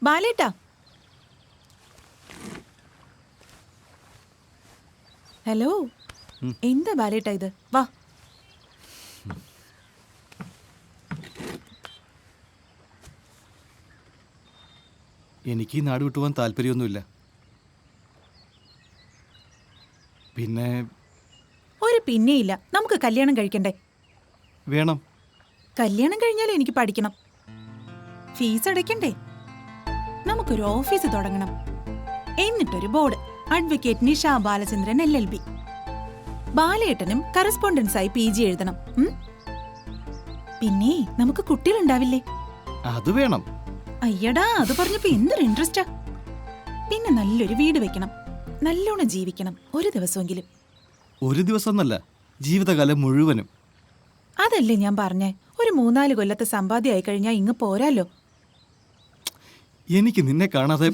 ബാലേട്ടാ. Hello, എന്താ ബാലേട്ടാ ഇത്? വാ. എനിക്ക് ഈ നാട് വിട്ടുപോകാൻ താല്പര്യമൊന്നുമില്ല. പിന്നെ ഒരു പിന്നെയില്ല. നമുക്ക് കല്യാണം കഴിക്കണ്ടേ? വേണം. കല്യാണം കഴിഞ്ഞാലും എനിക്ക് പഠിക്കണം. ഫീസ് അടയ്ക്കണ്ടേ? നമുക്കൊരു ഓഫീസ് തുടങ്ങണം. എന്നിട്ടൊരു board. Advocate Nisha Balachandran LLB. ബാലേട്ടനും കറസ്പോണ്ടൻസായി PG എഴുതണം. പിന്നെ നമുക്ക് കുട്ടികളുണ്ടാവില്ലേ? അത് വേണം. അയ്യടാ, അത് പറഞ്ഞപ്പോ എന്തൊരു ഇൻട്രസ്റ്റാ. പിന്നെ നല്ലൊരു വീട് വെക്കണം. നല്ലോണം ജീവിക്കണം ഒരു ദിവസമെങ്കിലും. ഒരു ദിവസം എന്നല്ല, ജീവിതകാലം മുഴുവനും. അതല്ലേ ഞാൻ പറഞ്ഞേ, ഒരു 3-4 കൊല്ലത്തെ സമ്പാദ്യമായി കഴിഞ്ഞാൽ ഇങ്ങ് പോരാലോ. എനിക്ക് നിന്നെ കാണാതെ.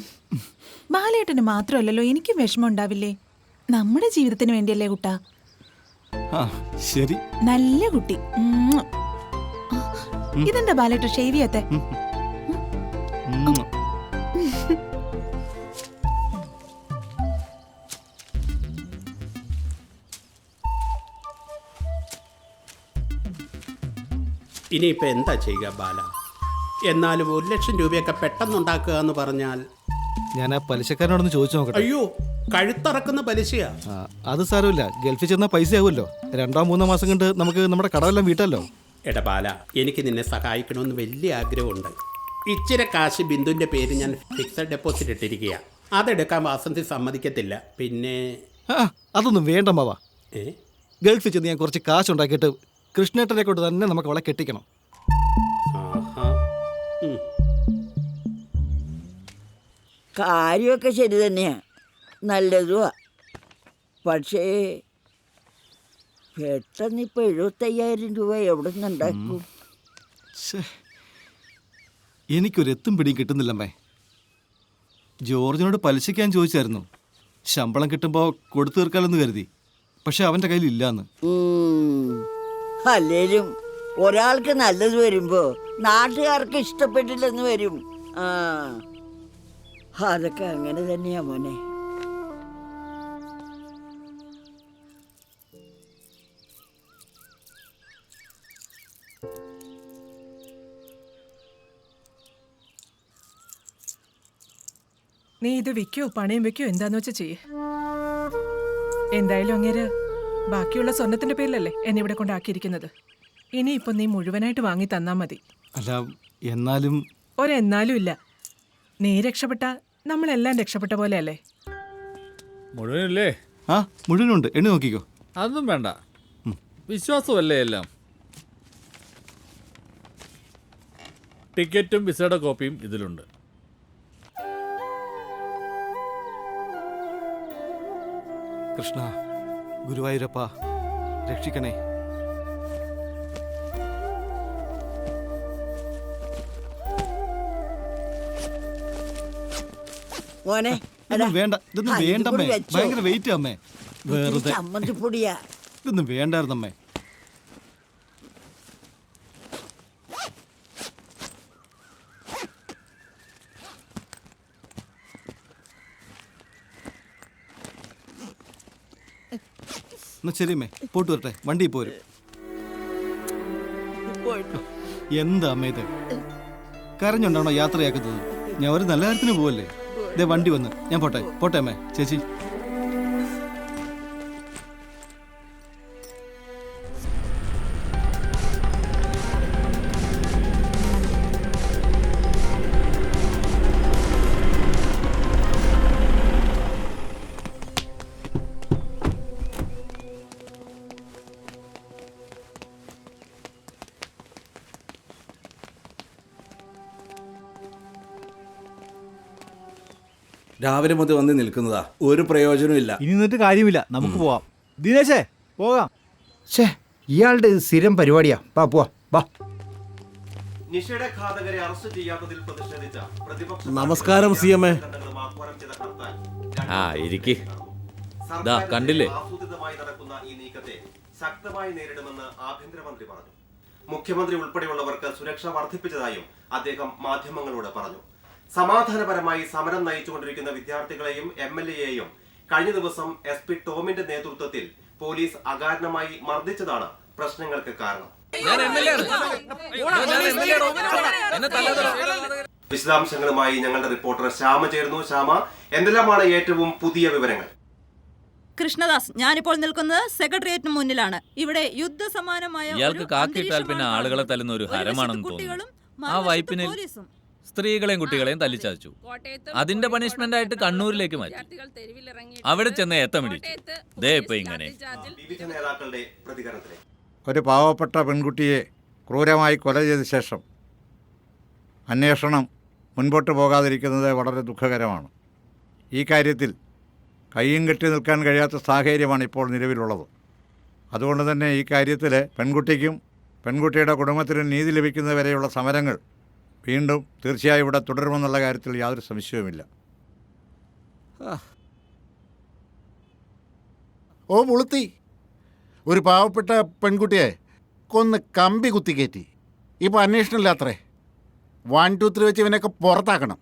ബാലേട്ടന് മാത്രമല്ലല്ലോ, എനിക്കും വിഷമം ഉണ്ടാവില്ലേ? നമ്മുടെ ജീവിതത്തിന് വേണ്ടിയല്ലേ കുട്ടാ. ശരി. നല്ല കുട്ടി. ഇതെന്താ ബാലേട്ട ഷേവ് ചെയ്യാത്തെ? ഇനിയിപ്പോൾ എന്താ ചെയ്യുക ബാല? എന്നാലും 1 ലക്ഷം രൂപയൊക്കെ പെട്ടെന്നുണ്ടാക്കുക എന്ന് പറഞ്ഞാൽ. ഞാൻ ആ പലിശക്കാരനോടൊന്ന് ചോദിച്ചു നോക്കട്ടെ. അയ്യോ, കഴുത്തറക്കുന്ന പലിശയാ. അത് സാരമില്ല, ഗൾഫിൽ ചെന്ന പൈസ ആവുമല്ലോ. 2-3 മാസം കൊണ്ട് നമുക്ക് നമ്മുടെ കടമെല്ലാം വീട്ടല്ലോ. എടാ ബാല, എനിക്ക് നിന്നെ സഹായിക്കണമെന്ന് വലിയ ആഗ്രഹമുണ്ട്. ഇച്ചിരി കാശ് ബിന്ദുവിൻ്റെ പേര് ഞാൻ ഫിക്സഡ് ഡെപ്പോസിറ്റ് ഇട്ടിരിക്കുക. അതെടുക്കാൻ വാസന്തി സമ്മതിക്കത്തില്ല. പിന്നെ അതൊന്നും വേണ്ട മാവാ. ഗൾഫിൽ ചെന്ന് ഞാൻ കുറച്ച് കാശ് ഉണ്ടാക്കിയിട്ട് കൃഷ്ണേട്ടനെ കൊണ്ട് തന്നെ നമുക്ക് അവളെ കെട്ടിക്കണം. കാര്യമൊക്കെ ശരി തന്നെയാ, നല്ലതുവാ. പക്ഷേ പെട്ടെന്ന് ഇപ്പൊ 75,000 രൂപ എവിടെ നിന്നുണ്ടാക്കും? എനിക്കൊരു എത്തും പിടിയും കിട്ടുന്നില്ലമ്മേ. ജോർജിനോട് പലിശയ്ക്കാൻ ചോദിച്ചായിരുന്നു. ശമ്പളം കിട്ടുമ്പോൾ കൊടുത്തു തീർക്കാലെന്ന് കരുതി. പക്ഷെ അവൻ്റെ കയ്യിൽ ഇല്ലാന്ന്. അല്ലേലും ഒരാൾക്ക് നല്ലത് വരുമ്പോ നാട്ടുകാർക്ക് ഇഷ്ടപ്പെട്ടില്ലെന്ന് വരും. അതൊക്കെ അങ്ങനെ തന്നെയാ മോനെ. നീ ഇത് വിൽക്കോ പണയം വെക്കോ എന്താന്ന് വെച്ചാ ചെയ്യേ. എന്തായാലും അങ്ങേര് ബാക്കിയുള്ള സ്വർണത്തിന്റെ പേരിലല്ലേ എന്നെ ഇവിടെ കൊണ്ടാക്കിയിരിക്കുന്നത്. ഇനിയിപ്പൊ നീ മുഴുവനായിട്ട് വാങ്ങി തന്നാ മതി. അല്ല, എന്നാലും ഒരെന്നാലും ഇല്ല. നീ രക്ഷപ്പെട്ട നമ്മളെല്ലാം രക്ഷപ്പെട്ട പോലെ അല്ലേ? മുഴുവനില്ലേ? മുഴുവനുണ്ട്. എണ്ണി നോക്കിക്കോ. അതൊന്നും വേണ്ട, വിശ്വാസമല്ലേ എല്ലാം. ടിക്കറ്റും വിസയുടെ കോപ്പിയും ഇതിലുണ്ട്. കൃഷ്ണ, ഗുരുവായൂരപ്പ, രക്ഷിക്കണേ. മോനെ വേണ്ട, ഇതൊന്നും വേണ്ടമ്മേ. ഭയങ്കര വെയിറ്റ് അമ്മേ. വെറുതെ ചമ്മന്തിപ്പൊടിയാ. ഇതൊന്നും വേണ്ടായിരുന്നമ്മേ. എന്നാ ശരിയമ്മേ, പോട്ട് വരട്ടെ. വണ്ടി പോരും. എന്താ അമ്മ ഇത്? കരഞ്ഞുണ്ടാണോ യാത്രയാക്കുന്നത്? ഞാൻ ഒരു നല്ല കാര്യത്തിന് പോവല്ലേ. ഇതേ വണ്ടി വന്ന്. ഞാൻ പോട്ടെ അമ്മേ. ചേച്ചി, രാവിലെ മുതൽ വന്ന് നിൽക്കുന്നതാ, ഒരു പ്രയോജനവും ഇല്ല. ഇനി നിന്നിട്ട് കാര്യമില്ല, നമുക്ക് പോവാം. ദിനേശേ, പോകാം. ഇയാളുടെ സ്ഥിരം പരിപാടിയാ. പോവാ. നമസ്കാരം CMA. ഇരിക്ക്. കണ്ടില്ലേ? ശക്തമായി നേരിടുമെന്ന് ആഭ്യന്തരമന്ത്രി പറഞ്ഞു. മുഖ്യമന്ത്രി ഉൾപ്പെടെയുള്ളവർക്ക് സുരക്ഷ വർദ്ധിപ്പിച്ചതായും അദ്ദേഹം മാധ്യമങ്ങളോട് പറഞ്ഞു. സമാധാനപരമായി സമരം നയിച്ചുകൊണ്ടിരിക്കുന്ന വിദ്യാർത്ഥികളെയും MLA-യെയും കഴിഞ്ഞ ദിവസം SP ടോമിന്റെ നേതൃത്വത്തിൽ പോലീസ് അകാരണമായി മർദ്ദിച്ചതാണ് പ്രശ്നങ്ങൾക്ക് കാരണം. വിശദാംശങ്ങളുമായി ഞങ്ങളുടെ റിപ്പോർട്ടർ ശ്യാമ ചേർന്നു. ശ്യാമ, എന്തെല്ലാമാണ് ഏറ്റവും പുതിയ വിവരങ്ങൾ? കൃഷ്ണദാസ്, ഞാനിപ്പോൾ നിൽക്കുന്നത് സെക്രട്ടേറിയറ്റിന് മുന്നിലാണ്. ഇവിടെ യുദ്ധസമാനമായ ഇയാൾക്ക് കാക്കിയിട്ടാൽ പിന്നെ ആളുകളെ തല്ലുന്ന ഒരു ഹരമാണെന്ന് തോന്നുന്നു. ആ വൈപ്പിന് സ്ത്രീകളെയും കുട്ടികളെയും തല്ലിച്ചാച്ചു. അതിന്റെ പണിഷ്മെന്റ് ആയിട്ട് കണ്ണൂരിലേക്ക് മാറ്റി. അവിടെ ചെന്ന് ഏത്തമിടിച്ചു. ദേ ഇപ്പൊ ഇങ്ങനെ. വിവിധ നേതാക്കളുടെ പ്രതികരണത്തിലേക്ക്. ഒരു പാവപ്പെട്ട പെൺകുട്ടിയെ ക്രൂരമായി കൊല ചെയ്ത ശേഷം അന്വേഷണം മുൻപോട്ട് പോകാതിരിക്കുന്നത് വളരെ ദുഃഖകരമാണ്. ഈ കാര്യത്തിൽ കയ്യും കെട്ടി നിൽക്കാൻ കഴിയാത്ത സാഹചര്യമാണ് ഇപ്പോൾ നിലവിലുള്ളത്. അതുകൊണ്ട് തന്നെ ഈ കാര്യത്തിൽ പെൺകുട്ടിക്കും പെൺകുട്ടിയുടെ കുടുംബത്തിനും നീതി ലഭിക്കുന്നതുവരെയുള്ള സമരങ്ങൾ വീണ്ടും തീർച്ചയായും ഇവിടെ തുടരുമെന്നുള്ള കാര്യത്തിൽ യാതൊരു സംശയവുമില്ല. ഓ മുളുത്തി, ഒരു പാവപ്പെട്ട പെൺകുട്ടിയെ കൊന്ന് കമ്പി കുത്തിക്കയറ്റി. ഇപ്പോൾ അന്വേഷണമില്ല അത്രേ. 1, 2, 3 വെച്ച് ഇവനൊക്കെ പുറത്താക്കണം.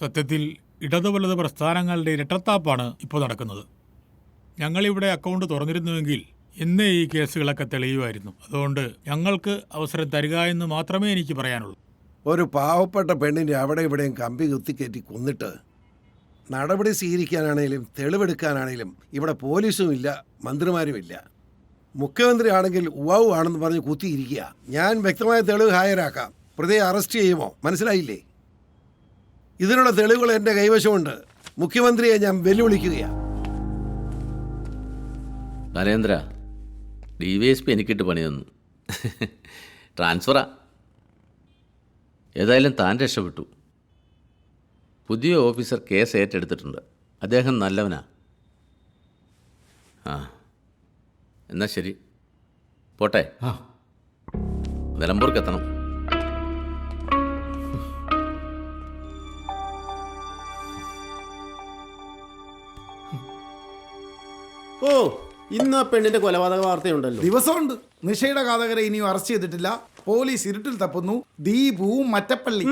സത്യത്തിൽ ഇടതു വലത് പ്രസ്ഥാനങ്ങളുടെ ഇരട്ടത്താപ്പാണ് ഇപ്പോൾ നടക്കുന്നത്. ഞങ്ങളിവിടെ അക്കൗണ്ട് തുറന്നിരുന്നുവെങ്കിൽ ഇന്നേ ഈ കേസുകളൊക്കെ തെളിയുമായിരുന്നു. അതുകൊണ്ട് ഞങ്ങൾക്ക് അവസരം തരിക എന്ന് മാത്രമേ എനിക്ക് പറയാനുള്ളൂ. ഒരു പാവപ്പെട്ട പെണ്ണിനെ അവിടെ ഇവിടെയും കമ്പി കുത്തിക്കയറ്റി കൊന്നിട്ട് നടപടി സ്വീകരിക്കാനാണേലും തെളിവെടുക്കാനാണേലും ഇവിടെ പോലീസും ഇല്ല, മന്ത്രിമാരുമില്ല. മുഖ്യമന്ത്രി ആണെങ്കിൽ ഉവാവു ആണെന്ന് പറഞ്ഞ് കുത്തിയിരിക്കുക. ഞാൻ വ്യക്തമായ തെളിവ് ഹാജരാക്കാം. പ്രതിയെ അറസ്റ്റ് ചെയ്യുമോ? മനസ്സിലായില്ലേ? ഇതിനുള്ള തെളിവുകൾ എൻ്റെ കൈവശമുണ്ട്. മുഖ്യമന്ത്രിയെ ഞാൻ വെല്ലുവിളിക്കുകയാണ്. നരേന്ദ്ര, DYSP എനിക്കിട്ട് പണി തന്നു. ട്രാൻസ്ഫറാ. ഏതായാലും താൻ രക്ഷപ്പെട്ടു. പുതിയ ഓഫീസർ കേസ് ഏറ്റെടുത്തിട്ടുണ്ട്. അദ്ദേഹം നല്ലവനാ. ആ, എന്നാ ശരി, പോട്ടെ. നിലമ്പൂർക്ക് എത്തണം. ഓ, ഇന്ന് ആ പെണ്ണിന്റെ കൊലപാതക വാർത്തയുണ്ടല്ലോ. ദിവസമുണ്ട്. നിഷയുടെ ഘാതകരെ ഇനിയും അറസ്റ്റ് ചെയ്തിട്ടില്ല. പോലീസ് ഇരുട്ടിൽ തപ്പുന്നു. ദീപുവും മറ്റപ്പള്ളി.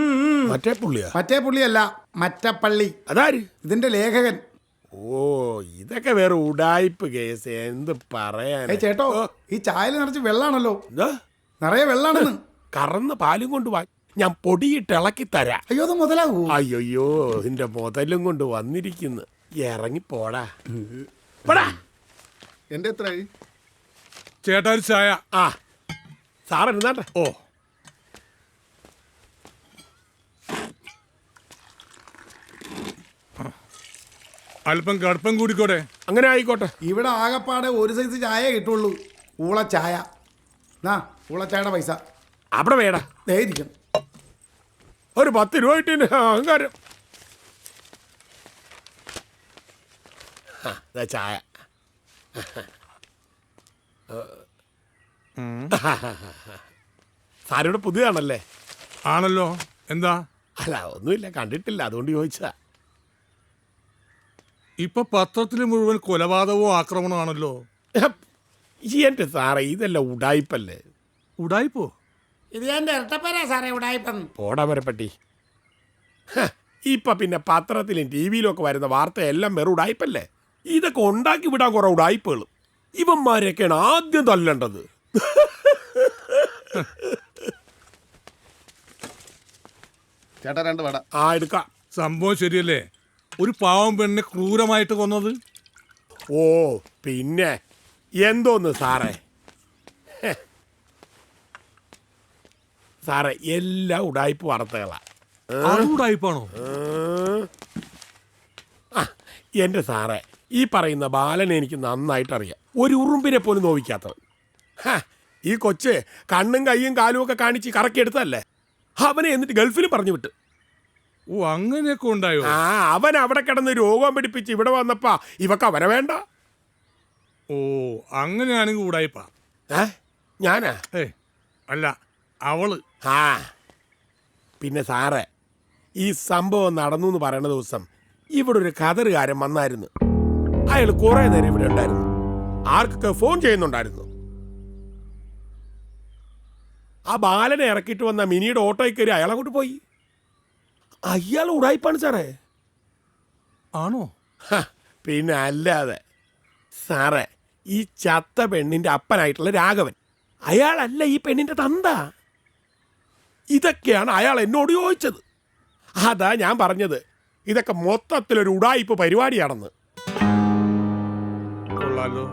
മറ്റേ പുള്ളിയല്ല, മറ്റപ്പള്ളി. അതാര്? ഇതിന്റെ ലേഖകൻ. ഓ, ഇതൊക്കെ വേറെ ഉടായിപ്പ് കേസ്. എന്ത് പറയാൻ ചേട്ടോ, ഈ ചായയിൽ നിറച്ച് വെള്ളാണല്ലോ. നിറയെ വെള്ളാണെന്ന്. കറന്ന് പാലും കൊണ്ട് വാ, ഞാൻ പൊടിയിട്ട് ഇളക്കി തരാം. അയ്യോ, അത് മുതലാവൂ. അയ്യോ, ഇതിന്റെ മുതലും കൊണ്ട് വന്നിരിക്കുന്നു. ഇറങ്ങി പോടാ. എന്റെ എത്രയായി ചേട്ടാ ഒരു ചായ? ആ സാർ എന്നാട്ടെ. ഓ, അല്പം കടുപ്പം കൂടിക്കോട്ടെ. അങ്ങനെ ആയിക്കോട്ടെ. ഇവിടെ ആകപ്പാടെ ഒരു സൈസ് ചായ കിട്ടുള്ളൂ. ഊളച്ചായ. ഊളച്ചായയുടെ പൈസ അവിടെ വേടാ. നേരിക്കണം. ഒരു 10 രൂപ കിട്ടിയ അഹങ്കാരം. ചായ. സാരിവിടെ പുതിയതാണല്ലേ? ആണല്ലോ. എന്താ? അല്ല, ഒന്നുമില്ല, കണ്ടിട്ടില്ല, അതുകൊണ്ട് ചോദിച്ചതാ. ഇപ്പൊ പത്രത്തിൽ മുഴുവൻ കൊലപാതകവും ആക്രമണമാണല്ലോ. എന്റെ സാറേ, ഇതെല്ലാം ഉടായിപ്പല്ലേ. ഉടായിപ്പോ? ഇത് എന്റെ ഇരട്ടപ്പേരാ സാറേ, ഉടായിപ്പം. പോടാ വരപ്പട്ടി. ഇപ്പൊ പിന്നെ പത്രത്തിലും TV-യിലും ഒക്കെ വരുന്ന വാർത്തയെല്ലാം വേറെ ഉടായിപ്പല്ലേ. ഇതൊക്കെ ഉണ്ടാക്കി വിടാൻ കുറെ ഉടായിപ്പുകൾ. ഇവന്മാരെയൊക്കെയാണ് ആദ്യം തല്ലേണ്ടത്. ചേട്ടാ 2 വട. ആ, എടുക്കാം. സംഭവം ശരിയല്ലേ? ഒരു പാവം പെണ്ണിനെ ക്രൂരമായിട്ട് കൊന്നത്. ഓ പിന്നെ എന്തോന്ന് സാറേ. സാറേ, എല്ലാം ഉടായ്പ വാർത്തകളാ. ഉടായ്പാണോ? എന്റെ സാറേ, ഈ പറയുന്ന ബാലനെ എനിക്ക് നന്നായിട്ട് അറിയാം. ഒരു ഉറുമ്പിനെ പോലും നോവിക്കാത്തവൻ. ഈ കൊച്ച് കണ്ണും കൈയും കാലും ഒക്കെ കാണിച്ച് കറക്കിയെടുത്തല്ലേ. അവനെ എന്നിട്ട് ഗൾഫിൽ പറഞ്ഞു വിട്ട്. ഓ, അങ്ങനെയൊക്കെ ഉണ്ടായോ? ആ, അവൻ അവിടെ കിടന്ന് രോഗം പിടിപ്പിച്ച് ഇവിടെ വന്നപ്പാ ഇവക്ക് അവനെ വേണ്ട. ഓ, അങ്ങനെയാണെങ്കിൽ ഉടായിപ്പാ. ഞാനാ? അല്ല, അവള്. ആ, പിന്നെ സാറേ, ഈ സംഭവം നടന്നു എന്ന് പറയുന്ന ദിവസം ഇവിടെ ഒരു കതറുകാരൻ വന്നായിരുന്നു. അയാൾ കുറെ നേരം ഇവിടെ ഉണ്ടായിരുന്നു. ആർക്കൊക്കെ ഫോൺ ചെയ്യുന്നുണ്ടായിരുന്നു. ആ ബാലനെ ഇറക്കിയിട്ട് വന്ന മിനിയുടെ ഓട്ടോയിൽ കയറി അയാൾ അങ്ങോട്ട് പോയി. അയാൾ ഉടായിപ്പാണ് സാറേ. ആണോ? പിന്നെ അല്ലാതെ സാറേ, ഈ ചത്ത പെണ്ണിന്റെ അപ്പനായിട്ടുള്ള രാഘവൻ അയാളല്ല ഈ പെണ്ണിന്റെ തന്ത. ഇതൊക്കെയാണ് അയാൾ എന്നോട് ചോദിച്ചത്. അതാ ഞാൻ പറഞ്ഞത് ഇതൊക്കെ മൊത്തത്തിലൊരു ഉടായിപ്പ് പരിപാടിയാണെന്ന്. കൊള്ളാലോ.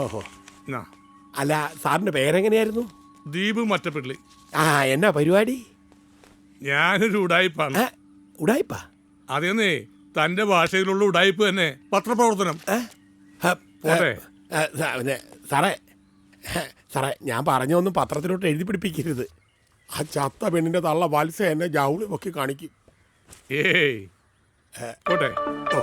ഓഹോ. അല്ല, സാറിന്റെ പേരെങ്ങനെയായിരുന്നു? ദീപ് മറ്റപ്പള്ളി. ആ, എന്നാ പരിപാടി? ഞാനൊരു ഉടായിപ്പാണ്. ഉടായിപ്പാ? അതേന്നേ, തന്റെ ഭാഷയിലുള്ള ഉടായിപ്പ് തന്നെ. പത്രപ്രവർത്തനം. സാറേ സാറേ, ഞാൻ പറഞ്ഞൊന്നും പത്രത്തിലോട്ട് എഴുതി പിടിപ്പിക്കരുത്. ആ ചത്ത പെണ്ണിന്റെ തള്ള വത്സ എന്നെ ജൗളി പൊക്കി കാണിക്കും. ഏയ് പോട്ടെ. ഓ